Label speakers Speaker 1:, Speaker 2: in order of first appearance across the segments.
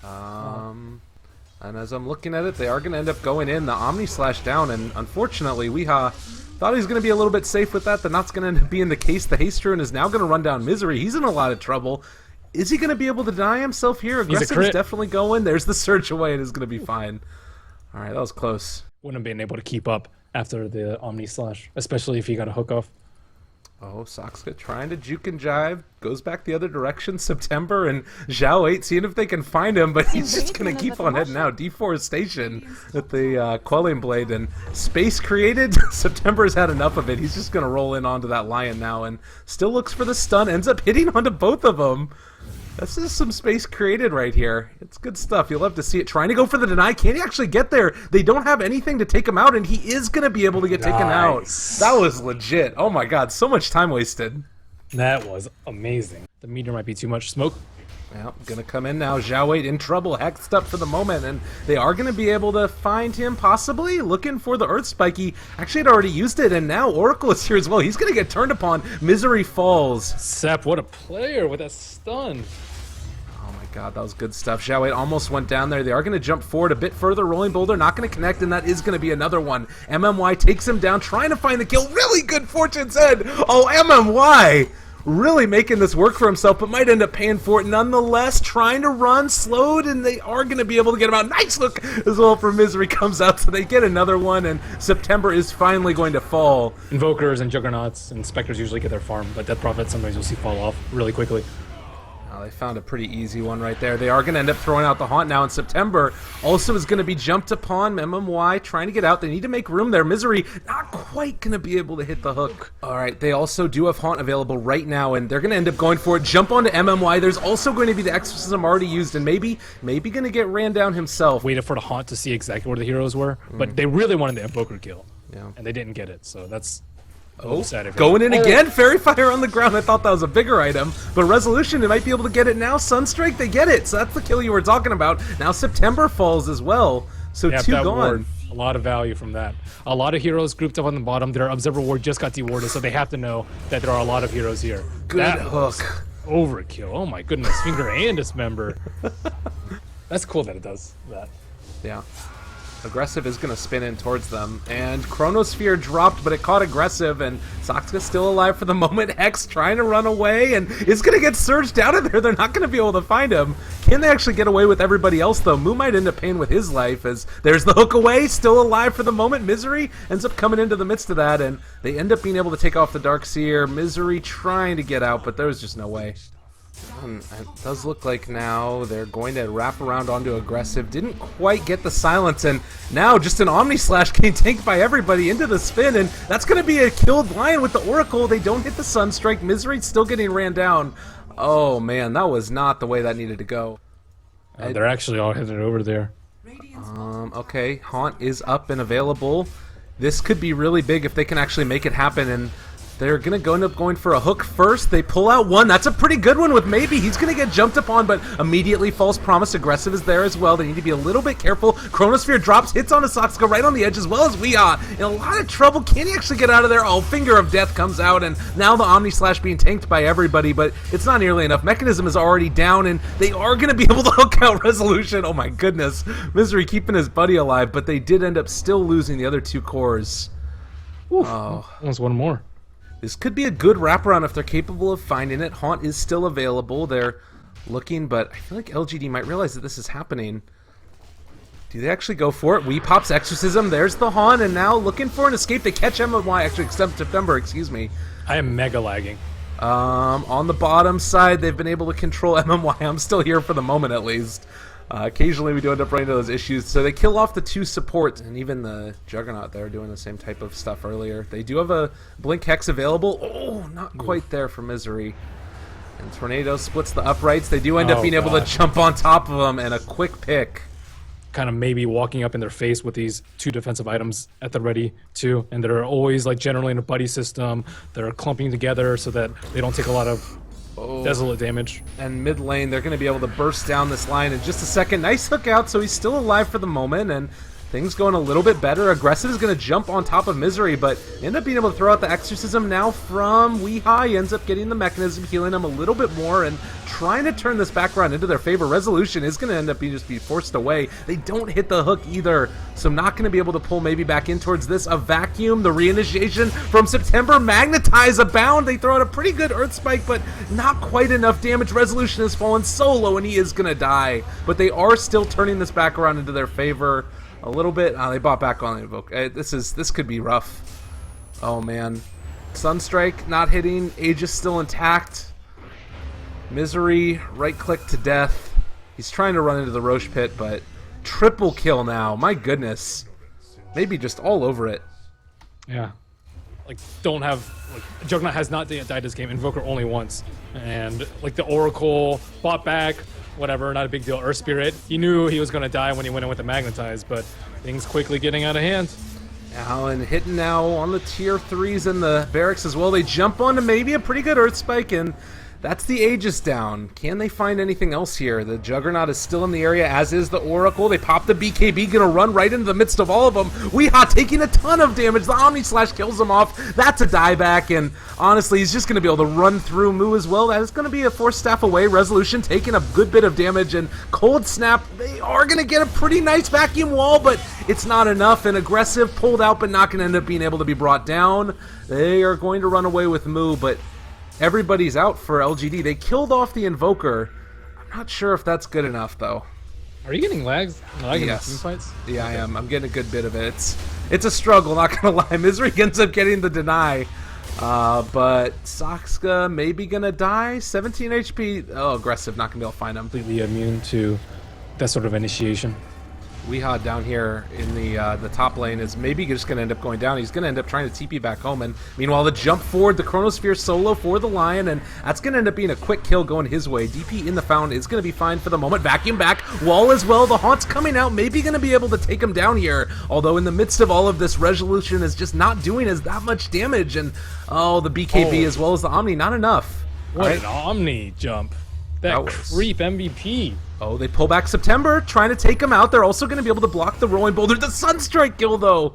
Speaker 1: And as I'm looking at it, they are going to end up going in the Omni Slash down, and unfortunately, Weeha thought he was going to be a little bit safe with that. That's not going to end up being the case. The Haste Rune is now going to run down Misery. He's in a lot of trouble. Is he going to be able to deny himself here? Aggressive is definitely going. There's the Surge away, and is going to be fine. All right, that was close.
Speaker 2: Wouldn't have been able to keep up after the Omni Slash, especially if he got a hook off.
Speaker 1: Oh, Soxka trying to juke and jive. Goes back the other direction. September and Zhao 8 seeing if they can find him, but he's just going to keep on heading out. Deforestation with the Quelling Blade and space created. September's had enough of it. He's just going to roll in onto that Lion now and still looks for the stun. Ends up hitting onto both of them. This is some space created right here. It's good stuff. You'll love to see it. Trying to go for the deny. Can he actually get there? They don't have anything to take him out, and he is going to be able to get taken out. That was legit. Oh my god, so much time wasted.
Speaker 2: That was amazing. The meter might be too much smoke.
Speaker 1: Well, gonna come in now. Zhao 8 in trouble, hexed up for the moment, and they are gonna be able to find him, possibly looking for the Earth Spike. He actually had already used it, and now Oracle is here as well. He's gonna get turned upon. Misery falls.
Speaker 2: Sep, what a player with that stun.
Speaker 1: Oh my god, that was good stuff. Zhao 8 almost went down there. They are gonna jump forward a bit further. Rolling Boulder not gonna connect, and that is gonna be another one. MMY takes him down, trying to find the kill. Really good Fortune's Head. Oh, MMY! Really making this work for himself, but might end up paying for it nonetheless. Trying to run, slowed, and they are going to be able to get him out. Nice look as well for Misery comes out, so they get another one, and September is finally going to fall.
Speaker 2: Invokers and Juggernauts and Spectres usually get their farm, but Death Prophet sometimes you'll see fall off really quickly.
Speaker 1: They found a pretty easy one right there. They are going to end up throwing out the Haunt now in September. Also is going to be jumped upon. MMY trying to get out. They need to make room there. Misery not quite going to be able to hit the hook. All right, they also do have Haunt available right now, and they're going to end up going for it. Jump onto MMY. There's also going to be the Exorcism already used, and maybe going to get ran down himself.
Speaker 2: Waited for the Haunt to see exactly where the heroes were, but they really wanted the Invoker kill, and they didn't get it, so that's...
Speaker 1: Oh, going in again. Fairy Fire on the ground. I thought that was a bigger item, but Resolution, they might be able to get it now. Sunstrike, they get it. So that's the kill you were talking about. Now September falls as well. So two gone.
Speaker 2: Ward, a lot of value from that. A lot of heroes grouped up on the bottom. Their Observer Ward just got dewarded, so they have to know that there are a lot of heroes here.
Speaker 1: Good hook.
Speaker 2: Overkill. Oh my goodness. Finger and Dismember. That's cool that it does that.
Speaker 1: Yeah. Aggressive is going to spin in towards them, and Chronosphere dropped, but it caught Aggressive, and Soxka's still alive for the moment. Hex trying to run away, and is going to get surged out of there. They're not going to be able to find him. Can they actually get away with everybody else, though? Moo might end up paying with his life, as there's the hook away, still alive for the moment. Misery ends up coming into the midst of that, and they end up being able to take off the Darkseer. Misery trying to get out, but there's just no way. It does look like now they're going to wrap around onto Aggressive. Didn't quite get the silence, and now just an Omni Slash getting tanked by everybody into the spin, and that's going to be a killed Lion with the Oracle. They don't hit the Sunstrike. Misery's still getting ran down. Oh man, that was not the way that needed to go.
Speaker 2: They're actually all headed over there.
Speaker 1: Okay, Haunt is up and available. This could be really big if they can actually make it happen, and they're going to end up going for a hook first. They pull out one. That's a pretty good one with Maybe. He's going to get jumped upon, but immediately False Promise. Aggressive is there as well. They need to be a little bit careful. Chronosphere drops, hits on Asaxka right on the edge, as well as Weeha. In a lot of trouble. Can he actually get out of there? Oh, Finger of Death comes out, and now the Omni Slash being tanked by everybody, but it's not nearly enough. Mechanism is already down, and they are going to be able to hook out Resolution. Oh my goodness. Misery keeping his buddy alive, but they did end up still losing the other two cores.
Speaker 2: Oof, almost one more.
Speaker 1: This could be a good wraparound if they're capable of finding it. Haunt is still available. They're looking, but I feel like LGD might realize that this is happening. Do they actually go for it? Pops Exorcism. There's the Haunt, and now looking for an escape. They catch MMY, actually, except September, excuse me.
Speaker 2: I am mega lagging.
Speaker 1: On the bottom side, they've been able to control MMY. I'm still here for the moment, at least. Occasionally we do end up running into those issues, so they kill off the two supports, and even the Juggernaut there doing the same type of stuff earlier. They do have a Blink Hex available. Oh, not quite there for Misery. And Tornado splits the uprights. They do end up being able to jump on top of them, and a quick pick.
Speaker 2: Kind of maybe walking up in their face with these two defensive items at the ready, too. And they're always, like, generally in a buddy system. They're clumping together so that they don't take a lot of desolate damage.
Speaker 1: And mid lane, they're going to be able to burst down this line in just a second. Nice hook out, so he's still alive for the moment, and things going a little bit better. Aggressive is going to jump on top of Misery, but end up being able to throw out the Exorcism now from Weehai. He ends up getting the Mechanism, healing him a little bit more, and trying to turn this background into their favor. Resolution is going to end up being just be forced away. They don't hit the hook either, so not going to be able to pull maybe back in towards this. A Vacuum, the reinitiation from September, Magnetize, a bound. They throw out a pretty good Earth Spike, but not quite enough damage. Resolution has fallen so low, and he is going to die, but they are still turning this back around into their favor a little bit. They bought back on the Invoker. This could be rough. Oh man, Sunstrike not hitting. Aegis still intact. Misery right click to death. He's trying to run into the Roche pit, but triple kill now. My goodness, maybe just all over it.
Speaker 2: Yeah, like don't have like Juggernaut has not died this game. Invoker only once, and like the Oracle bought back. Whatever, not a big deal. Earth Spirit, he knew he was going to die when he went in with the Magnetize, but things quickly getting out of hand.
Speaker 1: Alan hitting now on the tier 3s and the barracks as well. They jump onto maybe a pretty good Earth Spike, and that's the Aegis down. Can they find anything else here? The Juggernaut is still in the area, as is the Oracle. They pop the BKB, gonna run right into the midst of all of them. Weehai taking a ton of damage. The Omni Slash kills him off. That's a dieback, and honestly, he's just gonna be able to run through Mu as well. That is gonna be a Force Staff away. Resolution taking a good bit of damage, and Cold Snap, they are gonna get a pretty nice vacuum wall, but it's not enough, and Aggressive pulled out, but not gonna end up being able to be brought down. They are going to run away with Mu, but everybody's out for LGD. They killed off the Invoker. I'm not sure if that's good enough, though.
Speaker 2: Are you getting lags?
Speaker 1: Yes.
Speaker 2: In fights?
Speaker 1: Yeah, okay. I am. I'm getting a good bit of it. It's a struggle, not gonna lie. Misery ends up getting the deny. But Soxka maybe gonna die. 17 HP. Oh, Aggressive, not gonna be able to find him.
Speaker 2: Completely immune to that sort of initiation.
Speaker 1: Weehai down here in the top lane is maybe just going to end up going down. He's going to end up trying to TP back home, and meanwhile the jump forward, the Chronosphere solo for the Lion, and that's going to end up being a quick kill going his way. DP in the fountain is going to be fine for the moment. Vacuum back, wall as well. The Haunt's coming out, maybe going to be able to take him down here, although in the midst of all of this, Resolution is just not doing as that much damage, and oh, the BKB as well as the Omni, not enough.
Speaker 2: What an Omni jump. That creep MVP.
Speaker 1: Oh, they pull back September, trying to take him out. They're also going to be able to block the Rolling Boulder. The Sunstrike kill, though.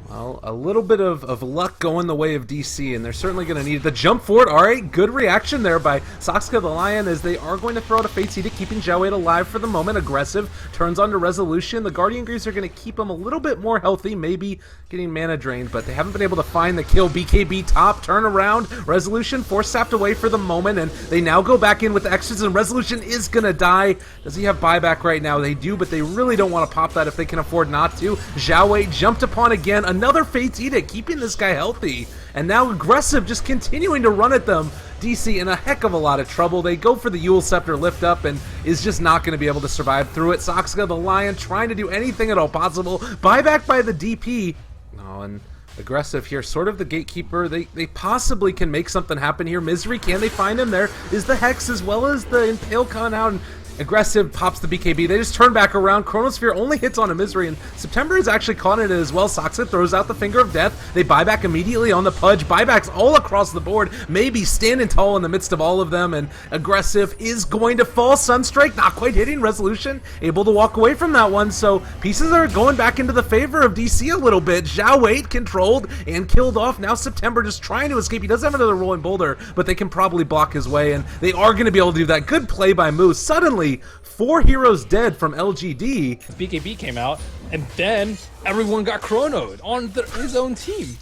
Speaker 1: Well, a little bit of luck going the way of DC, and they're certainly going to need it. The jump forward, all right, good reaction there by Soxka the Lion, as they are going to throw out a Fate's Edict, keeping Jiawei alive for the moment. Aggressive, turns on to Resolution. The Guardian Greaves are going to keep him a little bit more healthy, maybe getting mana drained, but they haven't been able to find the kill. BKB top, turn around, Resolution Force Staffed away for the moment, and they now go back in with the extras, and Resolution is going to die. Does he have buyback right now? They do, but they really don't want to pop that if they can afford not to. Jiawei jumped upon again. Another Fate's Edict, keeping this guy healthy. And now Aggressive just continuing to run at them. DC in a heck of a lot of trouble. They go for the Eul Scepter lift up and is just not going to be able to survive through it. Soxka the Lion trying to do anything at all possible. Buyback by the DP. Oh, and Aggressive here, sort of the gatekeeper. They possibly can make something happen here. Misery, can they find him? There is the Hex as well as the Impale coming out, and Aggressive pops the BKB. They just turn back around. Chronosphere only hits on a Misery, and September is actually caught in it as well. Soxa throws out the Finger of Death. They buy back immediately on the Pudge. Buybacks all across the board. Maybe standing tall in the midst of all of them, and Aggressive is going to fall. Sunstrike not quite hitting. Resolution able to walk away from that one, so pieces are going back into the favor of DC a little bit. Jiawei controlled and killed off. Now September just trying to escape. He does have another Rolling Boulder, but they can probably block his way, and they are going to be able to do that. Good play by Moose. Suddenly, 4 heroes dead from LGD.
Speaker 2: BKB came out, and then everyone got chronoed on his own team.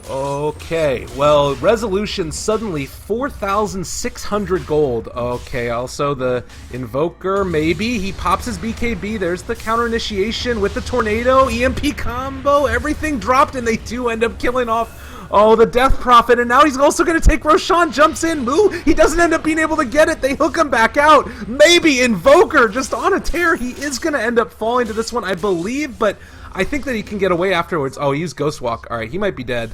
Speaker 1: Okay, well, Resolution suddenly 4,600 gold. Okay, also the Invoker, maybe. He pops his BKB. There's the counter initiation with the Tornado, EMP combo. Everything dropped, and they do end up killing off the Death Prophet, and now he's also going to take Roshan, jumps in, Moo, he doesn't end up being able to get it, they hook him back out, maybe Invoker, just on a tear, he is going to end up falling to this one, I believe, but I think that he can get away afterwards. Oh, he used Ghost Walk, alright, he might be dead.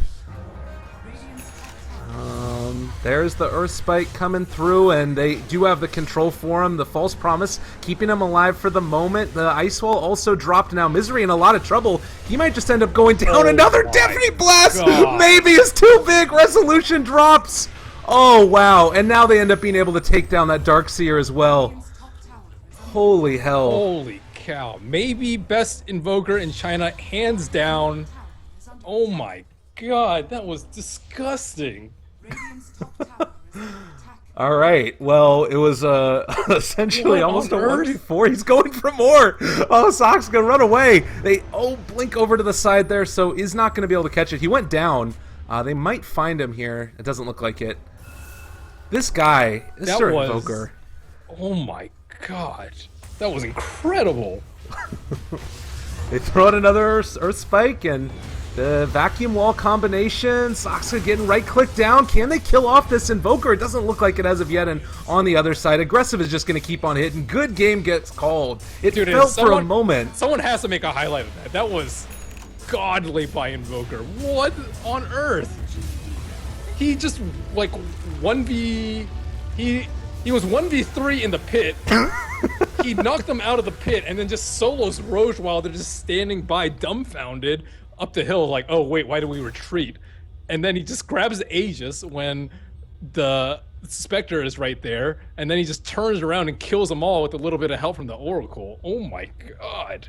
Speaker 1: There's the Earth Spike coming through, and they do have the control for him. The False Promise keeping him alive for the moment. The Ice Wall also dropped now. Misery in a lot of trouble. He might just end up going down. Another Deafening Blast! God. Maybe is too big. Resolution drops. Oh, wow. And now they end up being able to take down that Darkseer as well. Holy hell.
Speaker 2: Holy cow. Maybe best Invoker in China, hands down. Oh my god, that was disgusting.
Speaker 1: All right. Well, it was essentially
Speaker 2: What
Speaker 1: almost a
Speaker 2: on earth?
Speaker 1: 1v4. He's going for more. Oh, Sock's gonna run away. They blink over to the side there, so he's not gonna be able to catch it. He went down. They might find him here. It doesn't look like it. This guy, Mr. Invoker.
Speaker 2: Oh my god, that was incredible.
Speaker 1: They throw out another Earth Spike and the vacuum wall combination. Soxa getting right-click down. Can they kill off this Invoker? It doesn't look like it as of yet. And on the other side, Aggressive is just going to keep on hitting. Good game gets called. It felt for a moment.
Speaker 2: Someone has to make a highlight of that. That was godly by Invoker. What on earth? He just like 1v... He was 1v3 in the pit. He knocked them out of the pit and then just solos Roche while they're just standing by dumbfounded up the hill like, oh wait, why do we retreat? And then he just grabs Aegis when the Spectre is right there, and then he just turns around and kills them all with a little bit of help from the Oracle. Oh my god.